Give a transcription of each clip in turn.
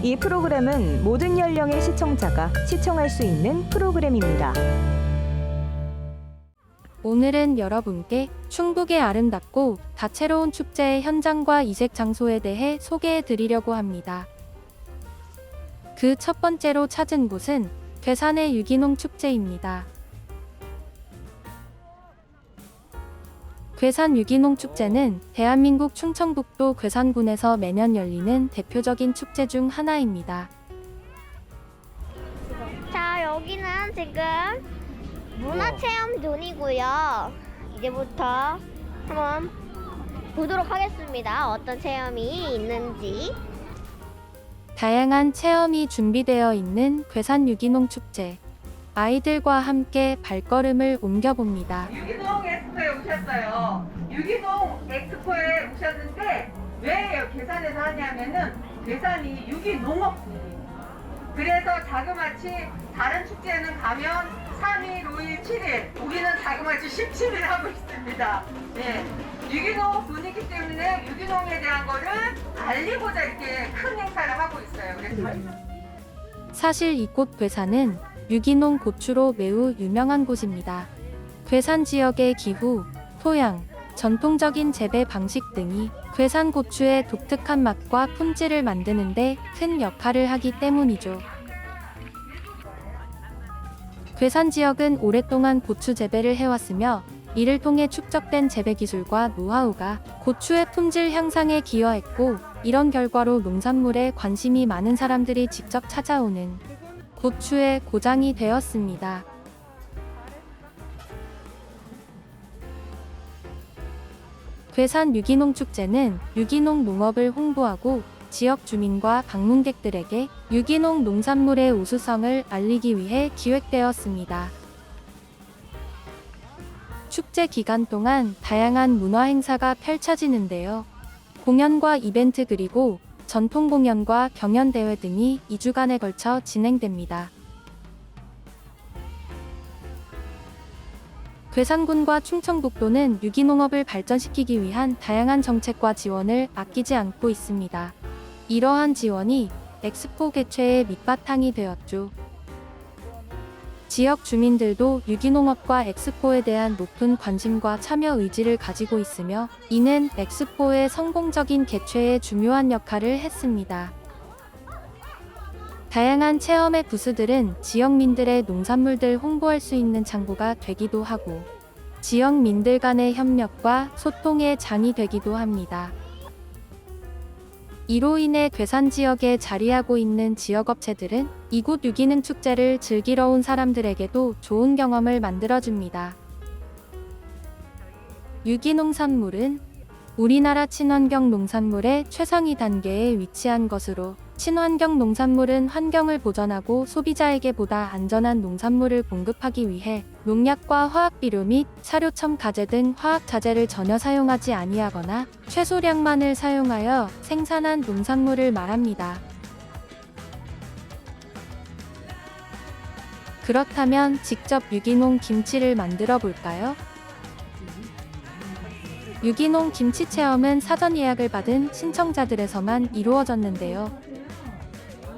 이 프로그램은 모든 연령의 시청자가 시청할 수 있는 프로그램입니다. 오늘은 여러분께 충북의 아름답고 다채로운 축제의 현장과 이색 장소에 대해 소개해 드리려고 합니다. 그 첫 번째로 찾은 곳은 괴산의 유기농 축제입니다. 괴산 유기농 축제는 대한민국 충청북도 괴산군에서 매년 열리는 대표적인 축제 중 하나입니다. 자, 여기는 지금 문화체험존이고요. 이제부터 한번 보도록 하겠습니다. 어떤 체험이 있는지. 다양한 체험이 준비되어 있는 괴산 유기농 축제. 아이들과 함께 발걸음을 옮겨봅니다. 유기농 엑스포에 오셨어요. 유기농 엑스포에 오셨는데 왜 괴산에서 하냐면은 괴산이 유기농업이에요. 그래서 자그마치 다른 축제는 가면 3일, 5일, 7일, 우리는 자그마치 17일 하고 있습니다. 네. 유기농 분이기 때문에 유기농에 대한 거를 알리고자 이렇게 큰 행사를 하고 있어요. 그래서 사실 이곳 괴산은 유기농 고추로 매우 유명한 곳입니다. 괴산 지역의 기후, 토양, 전통적인 재배 방식 등이 괴산 고추의 독특한 맛과 품질을 만드는 데 큰 역할을 하기 때문이죠. 괴산 지역은 오랫동안 고추 재배를 해왔으며 이를 통해 축적된 재배 기술과 노하우가 고추의 품질 향상에 기여했고, 이런 결과로 농산물에 관심이 많은 사람들이 직접 찾아오는 고추의 고장이 되었습니다. 괴산 유기농 축제는 유기농 농업을 홍보하고 지역 주민과 방문객들에게 유기농 농산물의 우수성을 알리기 위해 기획되었습니다. 축제 기간 동안 다양한 문화 행사가 펼쳐지는데요. 공연과 이벤트 그리고 전통 공연과 경연 대회 등이 2주간에 걸쳐 진행됩니다. 괴산군과 충청북도는 유기농업을 발전시키기 위한 다양한 정책과 지원을 아끼지 않고 있습니다. 이러한 지원이 엑스포 개최의 밑바탕이 되었죠. 지역 주민들도 유기농업과 엑스포에 대한 높은 관심과 참여 의지를 가지고 있으며, 이는 엑스포의 성공적인 개최에 중요한 역할을 했습니다. 다양한 체험의 부스들은 지역민들의 농산물들 홍보할 수 있는 창구가 되기도 하고, 지역민들 간의 협력과 소통의 장이 되기도 합니다. 이로 인해 괴산 지역에 자리하고 있는 지역업체들은 이곳 유기농 축제를 즐기러 온 사람들에게도 좋은 경험을 만들어줍니다. 유기농산물은 우리나라 친환경 농산물의 최상위 단계에 위치한 것으로, 친환경 농산물은 환경을 보전하고 소비자에게 보다 안전한 농산물을 공급하기 위해 농약과 화학비료 및 사료첨 가제 등 화학자재를 전혀 사용하지 아니하거나 최소량만을 사용하여 생산한 농산물을 말합니다. 그렇다면 직접 유기농 김치를 만들어 볼까요? 유기농 김치 체험은 사전 예약을 받은 신청자들에서만 이루어졌는데요.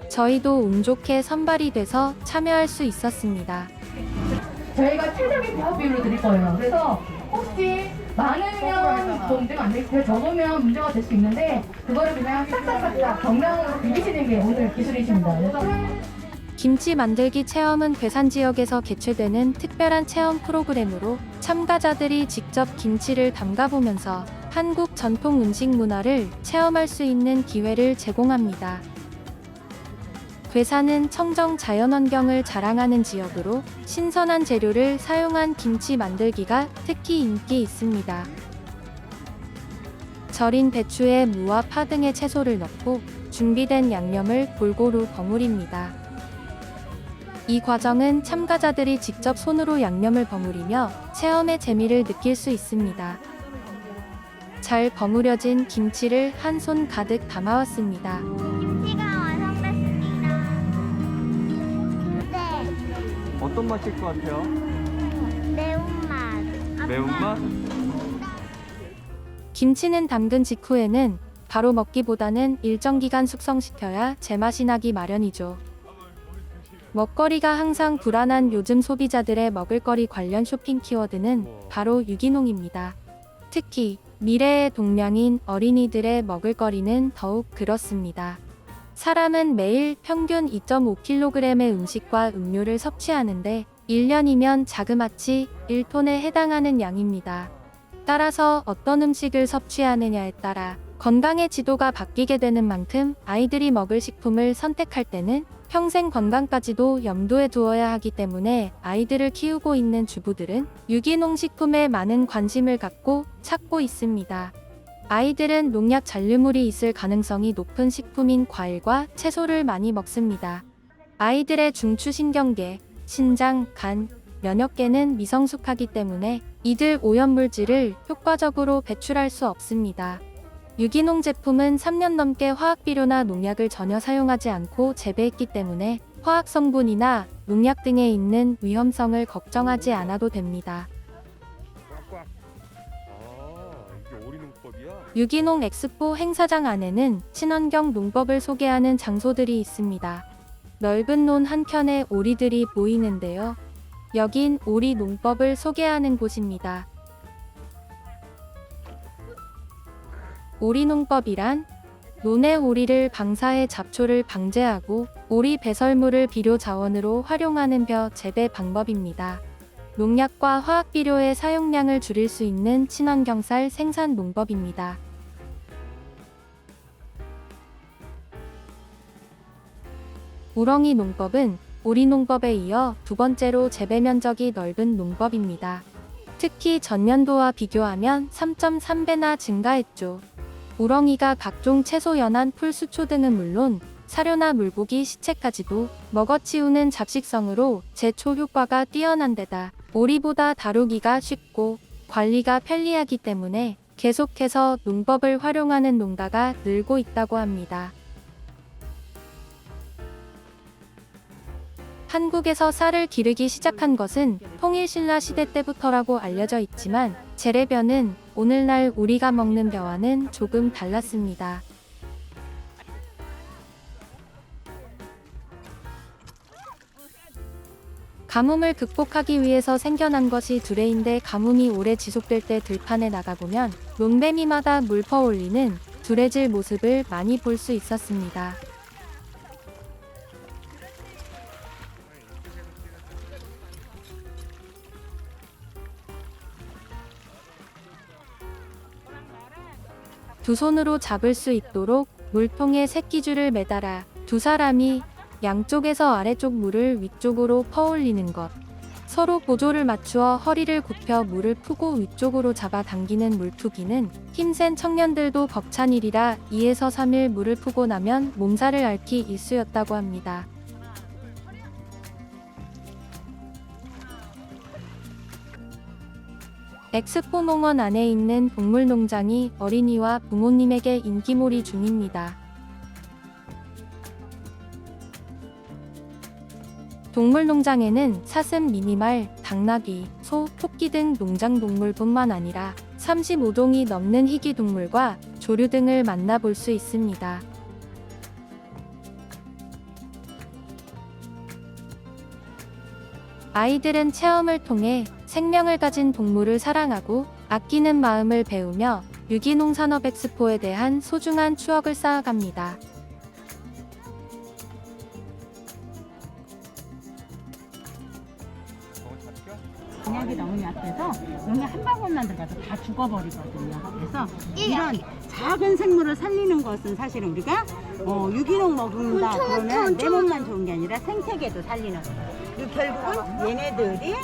저희도 운 좋게 선발이 돼서 참여할 수 있었습니다. 저희가 최적의 배합 비율로 드릴 거예요. 그래서 혹시 많으면 뭐 문제가 안 되고 적으면 문제가 될 수 있는데, 그거를 그냥 싹싹싹싹 정량으로 비비시는 게 오늘 기술이십니다. 그래서 김치 만들기 체험은 괴산 지역에서 개최되는 특별한 체험 프로그램으로 참가자들이 직접 김치를 담가보면서 한국 전통 음식 문화를 체험할 수 있는 기회를 제공합니다. 괴산은 청정 자연환경을 자랑하는 지역으로 신선한 재료를 사용한 김치 만들기가 특히 인기 있습니다. 절인 배추에 무와 파 등의 채소를 넣고 준비된 양념을 골고루 버무립니다. 이 과정은 참가자들이 직접 손으로 양념을 버무리며 체험의 재미를 느낄 수 있습니다. 잘 버무려진 김치를 한 손 가득 담아왔습니다. 김치가 완성됐습니다. 네, 어떤 맛일 것 같아요? 매운맛. 매운맛? 김치는 담근 직후에는 바로 먹기보다는 일정 기간 숙성시켜야 제맛이 나기 마련이죠. 먹거리가 항상 불안한 요즘 소비자들의 먹을거리 관련 쇼핑 키워드는 바로 유기농입니다. 특히 미래의 동량인 어린이들의 먹을거리는 더욱 그렇습니다. 사람은 매일 평균 2.5kg의 음식과 음료를 섭취하는데 1년이면 자그마치 1톤에 해당하는 양입니다. 따라서 어떤 음식을 섭취하느냐에 따라 건강의 지도가 바뀌게 되는 만큼 아이들이 먹을 식품을 선택할 때는 평생 건강까지도 염두에 두어야 하기 때문에 아이들을 키우고 있는 주부들은 유기농 식품에 많은 관심을 갖고 찾고 있습니다. 아이들은 농약 잔류물이 있을 가능성이 높은 식품인 과일과 채소를 많이 먹습니다. 아이들의 중추신경계, 신장, 간, 면역계는 미성숙하기 때문에 이들 오염물질을 효과적으로 배출할 수 없습니다. 유기농 제품은 3년 넘게 화학비료나 농약을 전혀 사용하지 않고 재배했기 때문에 화학 성분이나 농약 등에 있는 위험성을 걱정하지 않아도 됩니다. 이게 오리농법이야? 유기농 엑스포 행사장 안에는 친환경 농법을 소개하는 장소들이 있습니다. 넓은 논 한켠에 오리들이 보이는데요. 여긴 오리 농법을 소개하는 곳입니다. 오리농법이란 논의 오리를 방사해 잡초를 방제하고 오리 배설물을 비료 자원으로 활용하는 벼 재배 방법입니다. 농약과 화학비료의 사용량을 줄일 수 있는 친환경쌀 생산 농법입니다. 우렁이 농법은 오리 농법에 이어 두 번째로 재배 면적이 넓은 농법입니다. 특히 전년도와 비교하면 3.3배나 증가했죠. 우렁이가 각종 채소, 연한, 풀, 수초 등은 물론 사료나 물고기, 시체까지도 먹어치우는 잡식성으로 제초 효과가 뛰어난 데다 오리보다 다루기가 쉽고 관리가 편리하기 때문에 계속해서 농법을 활용하는 농가가 늘고 있다고 합니다. 한국에서 쌀을 기르기 시작한 것은 통일신라 시대 때부터라고 알려져 있지만 재래벼는 오늘날 우리가 먹는 벼와는 조금 달랐습니다. 가뭄을 극복하기 위해서 생겨난 것이 두레인데 가뭄이 오래 지속될 때 들판에 나가보면 논배미마다 물 퍼올리는 두레질 모습을 많이 볼 수 있었습니다. 두 손으로 잡을 수 있도록 물통에 새끼줄을 매달아 두 사람이 양쪽에서 아래쪽 물을 위쪽으로 퍼올리는 것. 서로 보조를 맞추어 허리를 굽혀 물을 푸고 위쪽으로 잡아 당기는 물투기는 힘센 청년들도 벅찬 일이라 2에서 3일 물을 푸고 나면 몸살을 앓기 일쑤였다고 합니다. 엑스포 농원 안에 있는 동물농장이 어린이와 부모님에게 인기몰이 중입니다. 동물농장에는 사슴, 미니말, 당나귀, 소, 토끼 등 농장동물뿐만 아니라 35종이 넘는 희귀동물과 조류 등을 만나볼 수 있습니다. 아이들은 체험을 통해 생명을 가진 동물을 사랑하고 아끼는 마음을 배우며 유기농 산업 엑스포에 대한 소중한 추억을 쌓아갑니다. 농약이 너무 약해서 농약 한 방울만 들어가도 다 죽어버리거든요. 그래서 이런 작은 생물을 살리는 것은 사실은 우리가 유기농 먹는다 그러면 내 몸만 좋은 게 아니라 생태계도 살리는 거예요. 그리고 결국은 얘네들이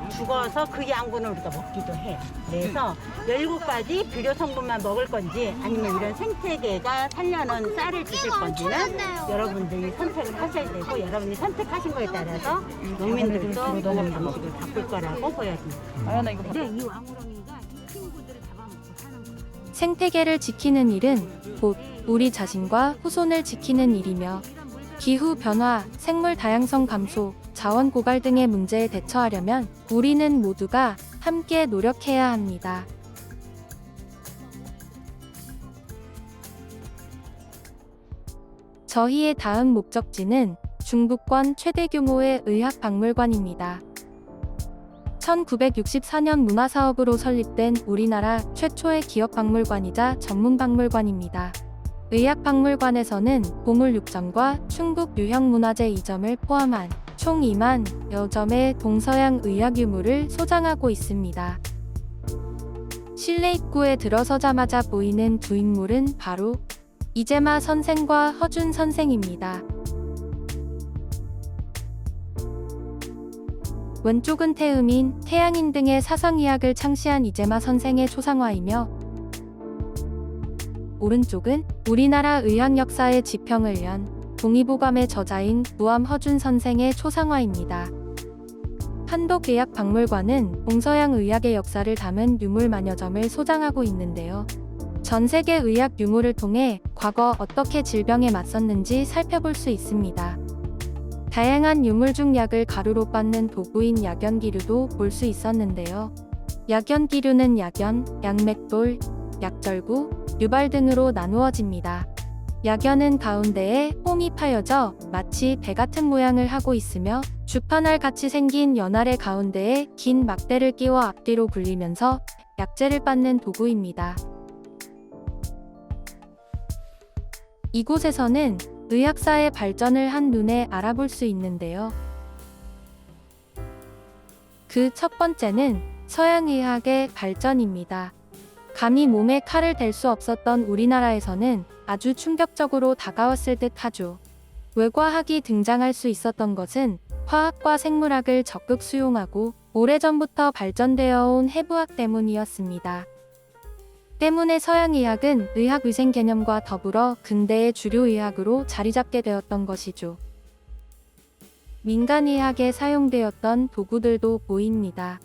죽어서 그 양분을 우리가 먹기도 해요. 그래서 17가지 비료 성분만 먹을 건지 아니면 이런 생태계가 살려는 쌀을 드실 건지는 여러분들이 선택을 하셔야 되고 여러분이 선택하신 거에 따라서 농민들도 먹을 방식을 바꿀 거라고 보여집니다. 근데 이 왕우렁이가 이 친구들을 잡아먹고 사는 거예요. 생태계를 지키는 일은 곧 우리 자신과 후손을 지키는 일이며 기후 변화, 생물 다양성 감소, 자원 고갈 등의 문제에 대처하려면 우리는 모두가 함께 노력해야 합니다. 저희의 다음 목적지는 중부권 최대 규모의 의학박물관입니다. 1964년 문화사업으로 설립된 우리나라 최초의 기업박물관이자 전문박물관입니다. 의학박물관에서는 보물 6점과 충북 유형문화재 2점을 포함한 총 2만여 점의 동서양 의학 유물을 소장하고 있습니다. 실내 입구에 들어서자마자 보이는 두 인물은 바로 이재마 선생과 허준 선생입니다. 왼쪽은 태음인, 태양인 등의 사성의학을 창시한 이재마 선생의 초상화이며 오른쪽은 우리나라 의학 역사의 지평을 연 동의보감의 저자인 무암 허준 선생의 초상화입니다. 한독의학박물관은 동서양 의학의 역사를 담은 유물 만여 점을 소장하고 있는데요. 전 세계 의학 유물을 통해 과거 어떻게 질병에 맞섰는지 살펴볼 수 있습니다. 다양한 유물 중 약을 가루로 빻는 도구인 약연기류도 볼 수 있었는데요. 약연기류는 약연, 약맥돌, 약절구, 유발 등으로 나누어집니다. 약연은 가운데에 홈이 파여져 마치 배 같은 모양을 하고 있으며 주판알 같이 생긴 연알의 가운데에 긴 막대를 끼워 앞뒤로 굴리면서 약재를 빻는 도구입니다. 이곳에서는 의학사의 발전을 한눈에 알아볼 수 있는데요. 그 첫 번째는 서양의학의 발전입니다. 감히 몸에 칼을 댈 수 없었던 우리나라에서는 아주 충격적으로 다가왔을 듯 하죠. 외과학이 등장할 수 있었던 것은 화학과 생물학을 적극 수용하고 오래전부터 발전되어 온 해부학 때문이었습니다. 때문에 서양의학은 의학위생 개념과 더불어 근대의 주류의학으로 자리잡게 되었던 것이죠. 민간의학에 사용되었던 도구들도 보입니다.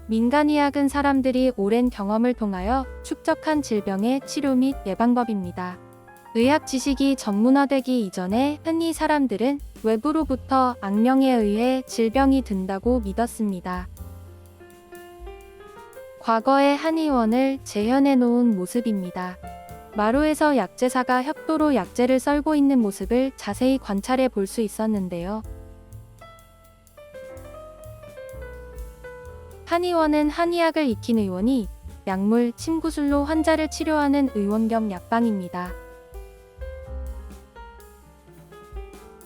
민간의학은 사람들이 오랜 경험을 통하여 축적한 질병의 치료 및 예방법입니다. 의학 지식이 전문화되기 이전에 흔히 사람들은 외부로부터 악령에 의해 질병이 든다고 믿었습니다. 과거의 한의원을 재현해 놓은 모습입니다. 마루에서 약재사가 혁도로 약재를 썰고 있는 모습을 자세히 관찰해 볼 수 있었는데요. 한의원은 한의학을 익힌 의원이 약물, 침구술로 환자를 치료하는 의원 겸 약방입니다.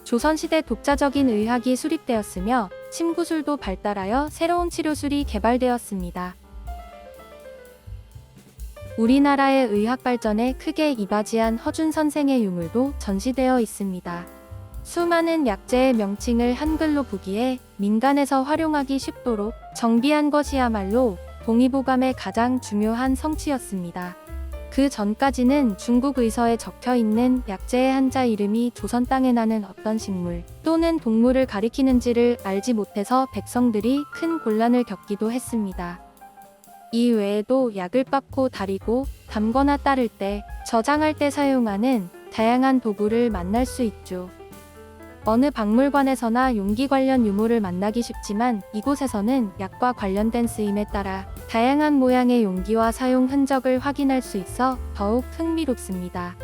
조선시대 독자적인 의학이 수립되었으며 침구술도 발달하여 새로운 치료술이 개발되었습니다. 우리나라의 의학 발전에 크게 이바지한 허준 선생의 유물도 전시되어 있습니다. 수많은 약재의 명칭을 한글로 부기해 민간에서 활용하기 쉽도록 정비한 것이야말로 동의보감의 가장 중요한 성취였습니다. 그 전까지는 중국 의서에 적혀 있는 약재의 한자 이름이 조선 땅에 나는 어떤 식물 또는 동물을 가리키는지를 알지 못해서 백성들이 큰 곤란을 겪기도 했습니다. 이 외에도 약을 빻고 다리고 담거나 따를 때, 저장할 때 사용하는 다양한 도구를 만날 수 있죠. 어느 박물관에서나 용기 관련 유물을 만나기 쉽지만 이곳에서는 약과 관련된 쓰임에 따라 다양한 모양의 용기와 사용 흔적을 확인할 수 있어 더욱 흥미롭습니다.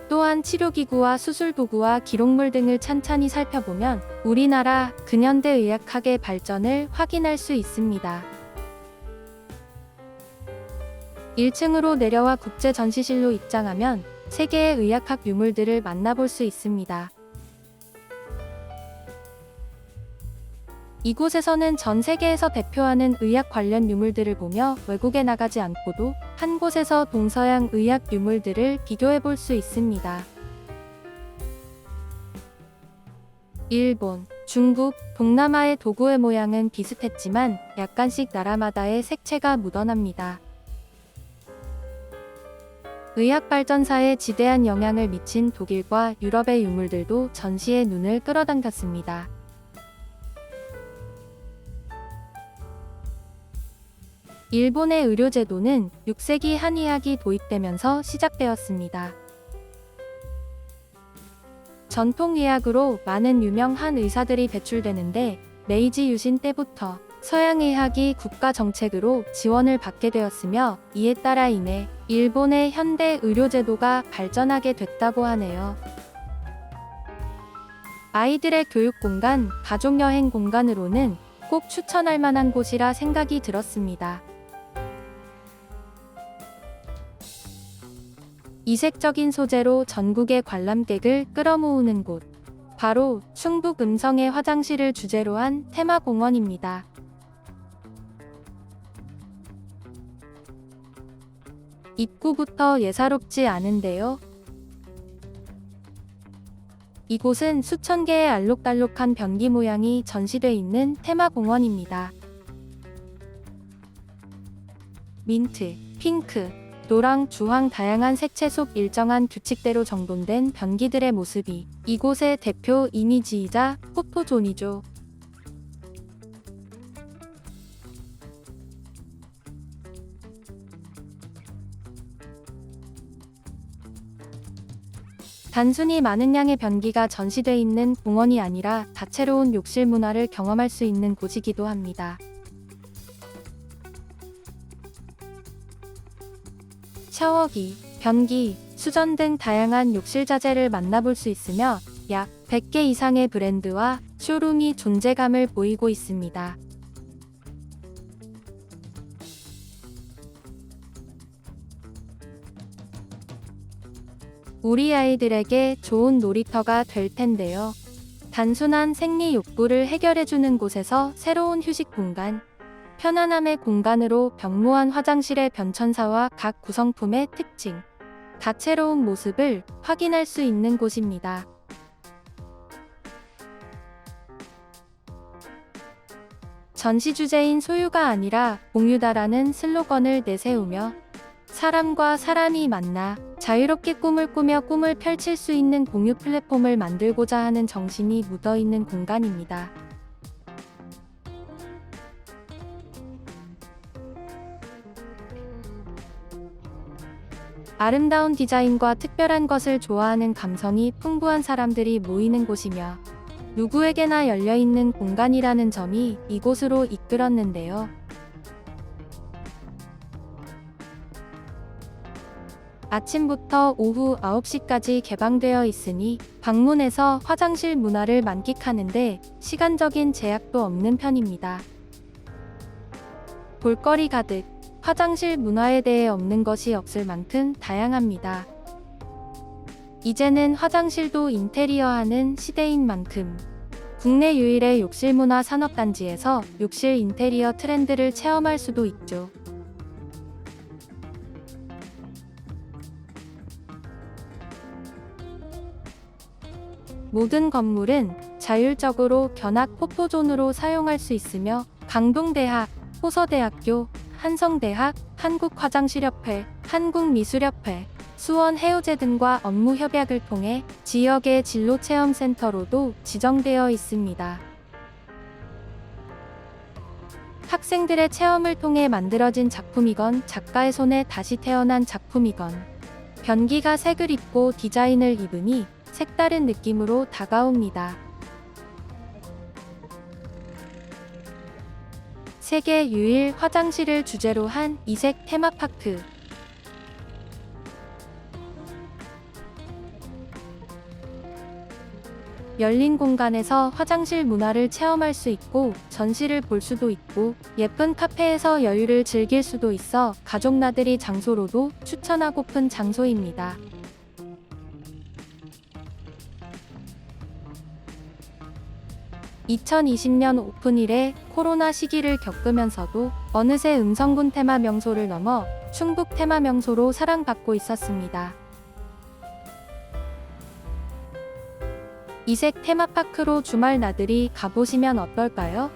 또한 치료기구와 수술도구와 기록물 등을 찬찬히 살펴보면 우리나라 근현대 의학학의 발전을 확인할 수 있습니다. 1층으로 내려와 국제전시실로 입장하면 세계의 의학학 유물들을 만나볼 수 있습니다. 이곳에서는 전 세계에서 대표하는 의학 관련 유물들을 보며 외국에 나가지 않고도 한 곳에서 동서양 의학 유물들을 비교해 볼 수 있습니다. 일본, 중국, 동남아의 도구의 모양은 비슷했지만 약간씩 나라마다의 색채가 묻어납니다. 의학 발전사에 지대한 영향을 미친 독일과 유럽의 유물들도 전시에 눈을 끌어당겼습니다. 일본의 의료제도는 6세기 한의학이 도입되면서 시작되었습니다. 전통의학으로 많은 유명 한 의사들이 배출되는데 메이지 유신 때부터 서양의학이 국가 정책으로 지원을 받게 되었으며 이에 따라 인해 일본의 현대 의료제도가 발전하게 됐다고 하네요. 아이들의 교육 공간, 가족 여행 공간으로는 꼭 추천할 만한 곳이라 생각이 들었습니다. 이색적인 소재로 전국의 관람객을 끌어모으는 곳. 바로 충북 음성의 화장실을 주제로 한 테마공원입니다. 입구부터 예사롭지 않은데요. 이곳은 수천 개의 알록달록한 변기 모양이 전시돼 있는 테마공원입니다. 민트, 핑크, 노랑, 주황 다양한 색채 속 일정한 규칙대로 정돈된 변기들의 모습이 이곳의 대표 이미지이자 포토존이죠. 단순히 많은 양의 변기가 전시돼 있는 공원이 아니라 다채로운 욕실 문화를 경험할 수 있는 곳이기도 합니다. 샤워기, 변기, 수전 등 다양한 욕실 자재를 만나볼 수 있으며 약 100개 이상의 브랜드와 쇼룸이 존재감을 보이고 있습니다. 우리 아이들에게 좋은 놀이터가 될 텐데요. 단순한 생리 욕구를 해결해주는 곳에서 새로운 휴식 공간, 편안함의 공간으로 병무한 화장실의 변천사와 각 구성품의 특징, 다채로운 모습을 확인할 수 있는 곳입니다. 전시 주제인 소유가 아니라 공유다라는 슬로건을 내세우며 사람과 사람이 만나 자유롭게 꿈을 꾸며 꿈을 펼칠 수 있는 공유 플랫폼을 만들고자 하는 정신이 묻어있는 공간입니다. 아름다운 디자인과 특별한 것을 좋아하는 감성이 풍부한 사람들이 모이는 곳이며 누구에게나 열려있는 공간이라는 점이 이곳으로 이끌었는데요. 아침부터 오후 9시까지 개방되어 있으니 방문해서 화장실 문화를 만끽하는데 시간적인 제약도 없는 편입니다. 볼거리 가득, 화장실 문화에 대해 없는 것이 없을 만큼 다양합니다. 이제는 화장실도 인테리어하는 시대인 만큼 국내 유일의 욕실 문화 산업단지에서 욕실 인테리어 트렌드를 체험할 수도 있죠. 모든 건물은 자율적으로 견학 포토존으로 사용할 수 있으며 강동대학, 호서대학교, 한성대학, 한국화장실협회, 한국미술협회, 수원해우제 등과 업무 협약을 통해 지역의 진로체험센터로도 지정되어 있습니다. 학생들의 체험을 통해 만들어진 작품이건 작가의 손에 다시 태어난 작품이건 변기가 색을 입고 디자인을 입으니 색다른 느낌으로 다가옵니다. 세계 유일 화장실을 주제로 한 이색 테마파크. 열린 공간에서 화장실 문화를 체험할 수 있고 전시를 볼 수도 있고 예쁜 카페에서 여유를 즐길 수도 있어 가족 나들이 장소로도 추천하고픈 장소입니다. (2020년) 오픈 이래 코로나 시기를 겪으면서도 어느새 음성군 테마 명소를 넘어 충북 테마 명소로 사랑받고 있었습니다. 이색 테마파크로 주말 나들이 가보시면 어떨까요?